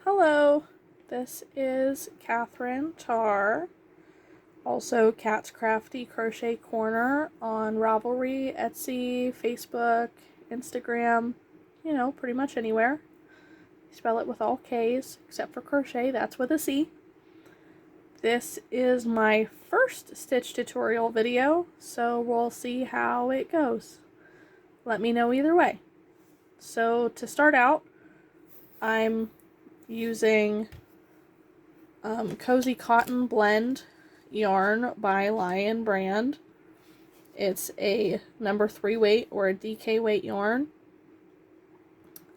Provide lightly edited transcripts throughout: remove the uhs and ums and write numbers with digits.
Hello, this is Catherine Tar, also Cat's Crafty Crochet Corner on Ravelry, Etsy, Facebook, Instagram, pretty much anywhere. Spell it with all K's, except for crochet, that's with a C. This is my first stitch tutorial video, so we'll see how it goes. Let me know either way. So to start out, I'm using Cozy Cotton Blend yarn by Lion Brand. It's a number 3 weight or a DK weight yarn.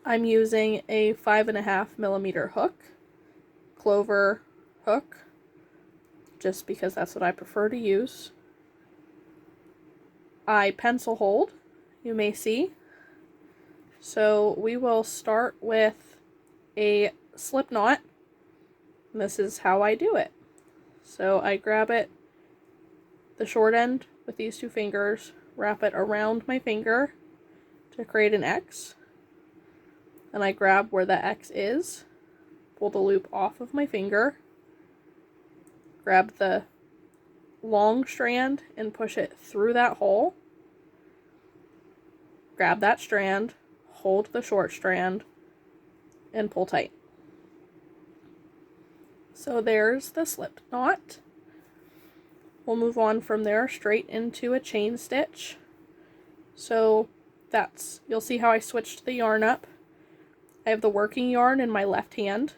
I'm using a 5.5mm hook, clover hook, just because that's what I prefer to use. I pencil hold, you may see. So we will start with a slip knot. And this is how I do it. So I grab it, the short end with these two fingers, wrap it around my finger to create an X. And I grab where the X is, pull the loop off of my finger, grab the long strand and push it through that hole. Grab that strand, hold the short strand, and pull tight. So there's the slip knot. We'll move on from there straight into a chain stitch. So you'll see how I switched the yarn up. I have the working yarn in my left hand.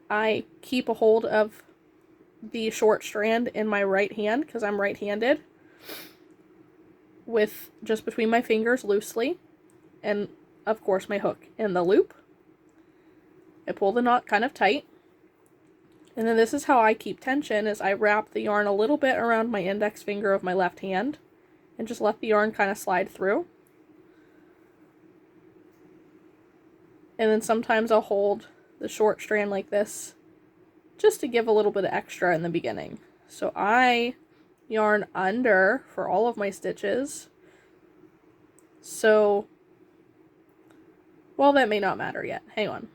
I keep a hold of the short strand in my right hand because I'm right-handed, with just between my fingers loosely, and of course my hook in the loop. I pull the knot kind of tight, and then this is how I keep tension, is I wrap the yarn a little bit around my index finger of my left hand and just let the yarn kind of slide through. And then sometimes I'll hold the short strand like this just to give a little bit of extra in the beginning. So I yarn under for all of my stitches. So, well, that may not matter yet. Hang on.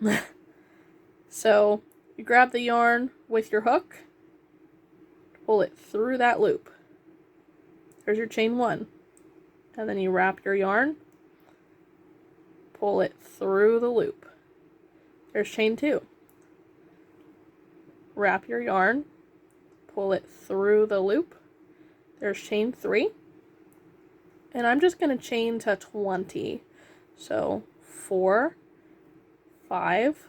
So you grab the yarn with your hook, pull it through that loop. There's your chain 1. And then you wrap your yarn, pull it through the loop. There's chain 2. Wrap your yarn, pull it through the loop. There's chain 3. And I'm just going to chain to 20. So 4, 5,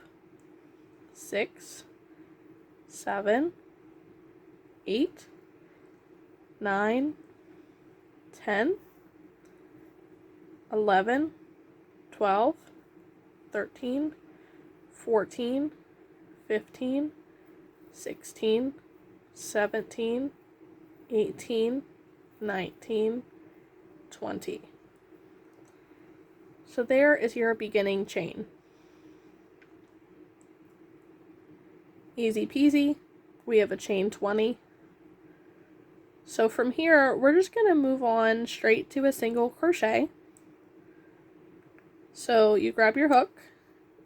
6, 7, 8, 9, 10, 11, 12, 13, 14, 15, 16, 17, 18, 19, 20. So there is your beginning chain. Easy peasy. We have a chain 20. So from here, we're just going to move on straight to a single crochet. So you grab your hook,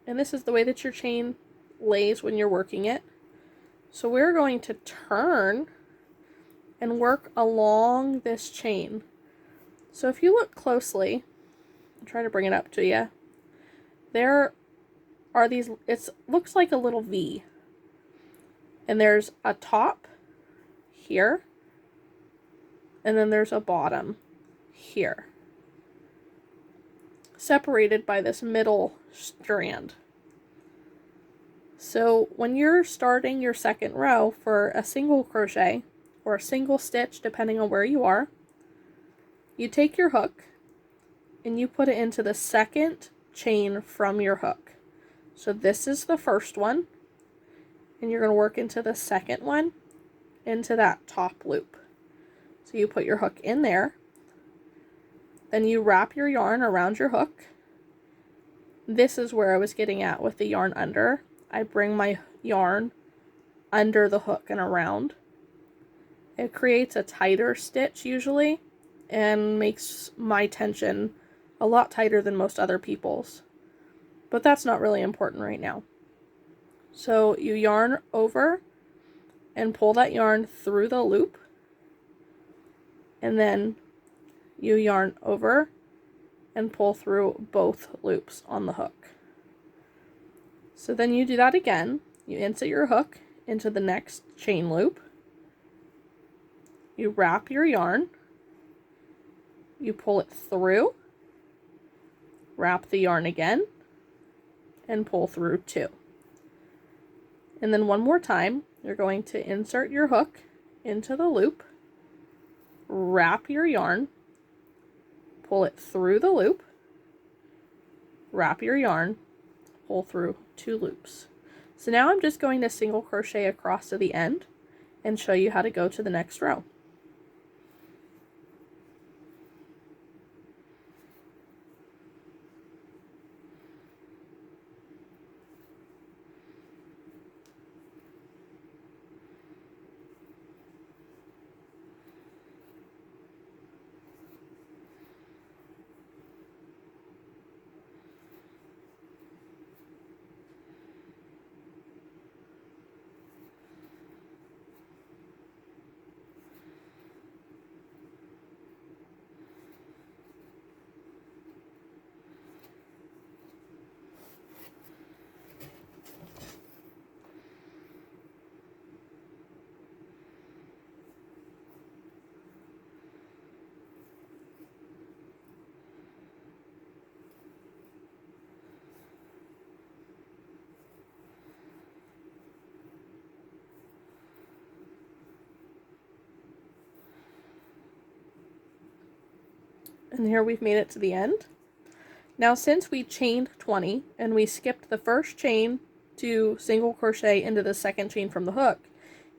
and this is the way that your chain lays when you're working it. So we're going to turn and work along this chain. So if you look closely, I'll try to bring it up to you. There are these, it looks like a little V. And there's a top here, and then there's a bottom here, separated by this middle strand. So when you're starting your second row for a single crochet or a single stitch, depending on where you are, you take your hook and you put it into the second chain from your hook. So this is the first one, and you're going to work into the second one, into that top loop. So you put your hook in there, then you wrap your yarn around your hook. This is where I was getting at with the yarn under. I bring my yarn under the hook and around. It creates a tighter stitch usually, and makes my tension a lot tighter than most other people's. But that's not really important right now. So you yarn over and pull that yarn through the loop, and then you yarn over and pull through both loops on the hook. So then you do that again. You insert your hook into the next chain loop, you wrap your yarn, you pull it through, wrap the yarn again, and pull through 2. And then one more time, you're going to insert your hook into the loop, wrap your yarn, pull it through the loop, wrap your yarn, pull through 2 loops. So now I'm just going to single crochet across to the end and show you how to go to the next row. And here we've made it to the end. Now since we chained 20 and we skipped the first chain to single crochet into the second chain from the hook,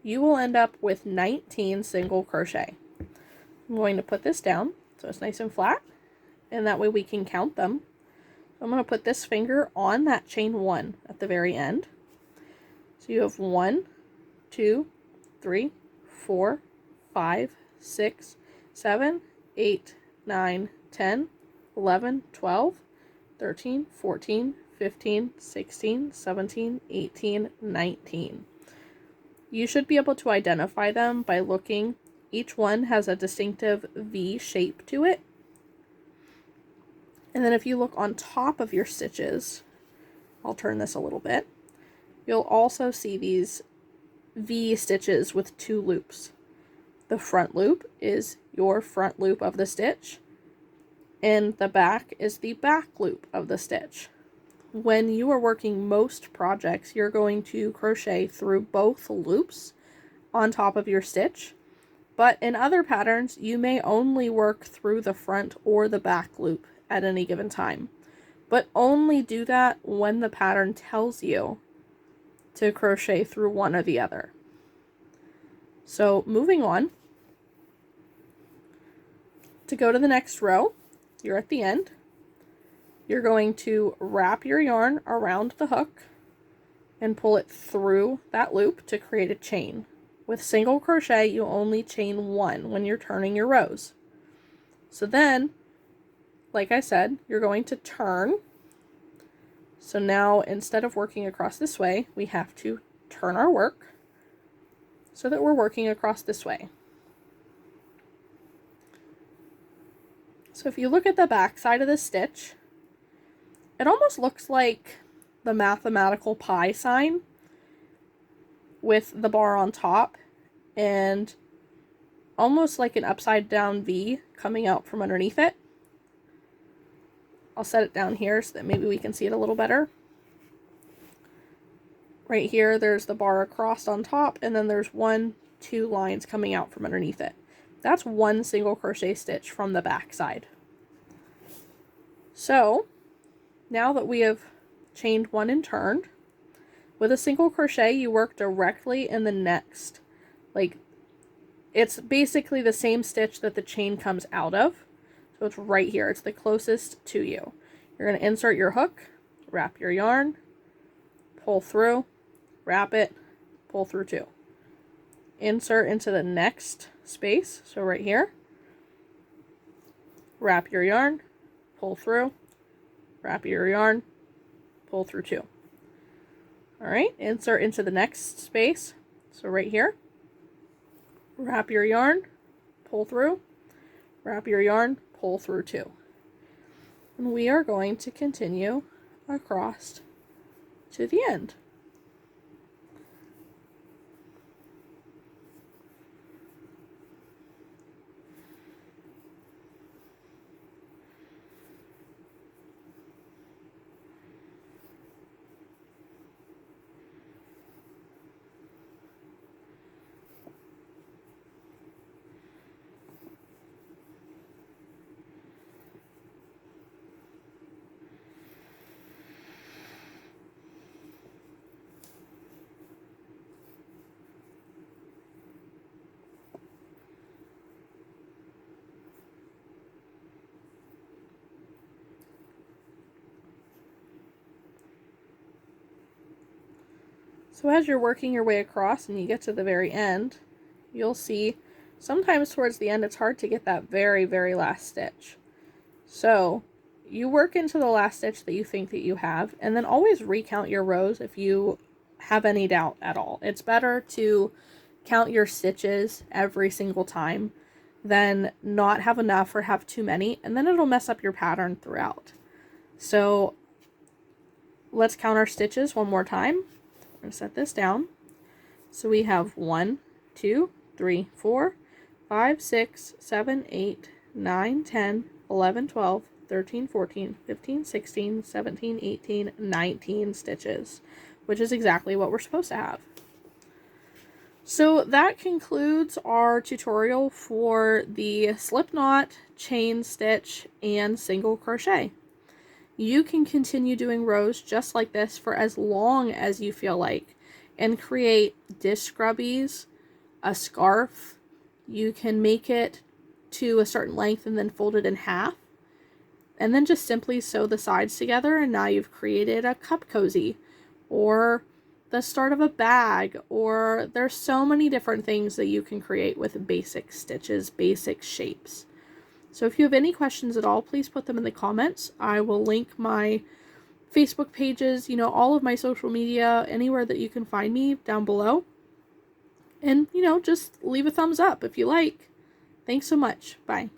you will end up with 19 single crochet. I'm going to put this down so it's nice and flat, and that way we can count them. I'm going to put this finger on that chain 1 at the very end. So you have 1, 2, 3, 4, 5, 6, 7, 8, 9, 10, 11, 12, 13, 14, 15, 16, 17, 18, 19. You should be able to identify them by looking. Each one has a distinctive V shape to it. And then if you look on top of your stitches, I'll turn this a little bit, you'll also see these V stitches with 2 loops. The front loop is your front loop of the stitch, and the back is the back loop of the stitch. When you are working most projects, you're going to crochet through both loops on top of your stitch, but in other patterns, you may only work through the front or the back loop at any given time, but only do that when the pattern tells you to crochet through one or the other. So moving on, to go to the next row, you're at the end. You're going to wrap your yarn around the hook and pull it through that loop to create a chain. With single crochet, you only chain 1 when you're turning your rows. So then, like I said, you're going to turn. So now, instead of working across this way, we have to turn our work so that we're working across this way. So if you look at the back side of the stitch, it almost looks like the mathematical pi sign with the bar on top and almost like an upside down V coming out from underneath it. I'll set it down here so that maybe we can see it a little better. Right here, there's the bar across on top, and then there's 1, 2 lines coming out from underneath it. That's 1 single crochet stitch from the back side. So now that we have chained 1 and turned, with a single crochet you work directly in the next, like, it's basically the same stitch that the chain comes out of. So it's right here, it's the closest to you. You're going to insert your hook, wrap your yarn, pull through, wrap it, pull through 2. Insert into the next space, so right here, wrap your yarn, pull through, wrap your yarn, pull through 2. All right, insert into the next space. So right here, wrap your yarn, pull through, wrap your yarn, pull through 2. And we are going to continue across to the end. So as you're working your way across and you get to the very end, you'll see sometimes towards the end it's hard to get that very, very last stitch. So you work into the last stitch that you think that you have, and then always recount your rows if you have any doubt at all. It's better to count your stitches every single time than not have enough or have too many, and then it'll mess up your pattern throughout. So let's count our stitches one more time. I'm going to set this down. So we have 1, 2, 3, 4, 5, 6, 7, 8, 9, 10, 11, 12, 13, 14, 15, 16, 17, 18, 19 stitches, which is exactly what we're supposed to have. So that concludes our tutorial for the slip knot, chain stitch, and single crochet. You can continue doing rows just like this for as long as you feel like and create dish scrubbies, a scarf. You can make it to a certain length and then fold it in half, and then just simply sew the sides together, and now you've created a cup cozy or the start of a bag, or there's so many different things that you can create with basic stitches, basic shapes. So if you have any questions at all, please put them in the comments. I will link my Facebook pages, all of my social media, anywhere that you can find me down below. And, just leave a thumbs up if you like. Thanks so much. Bye.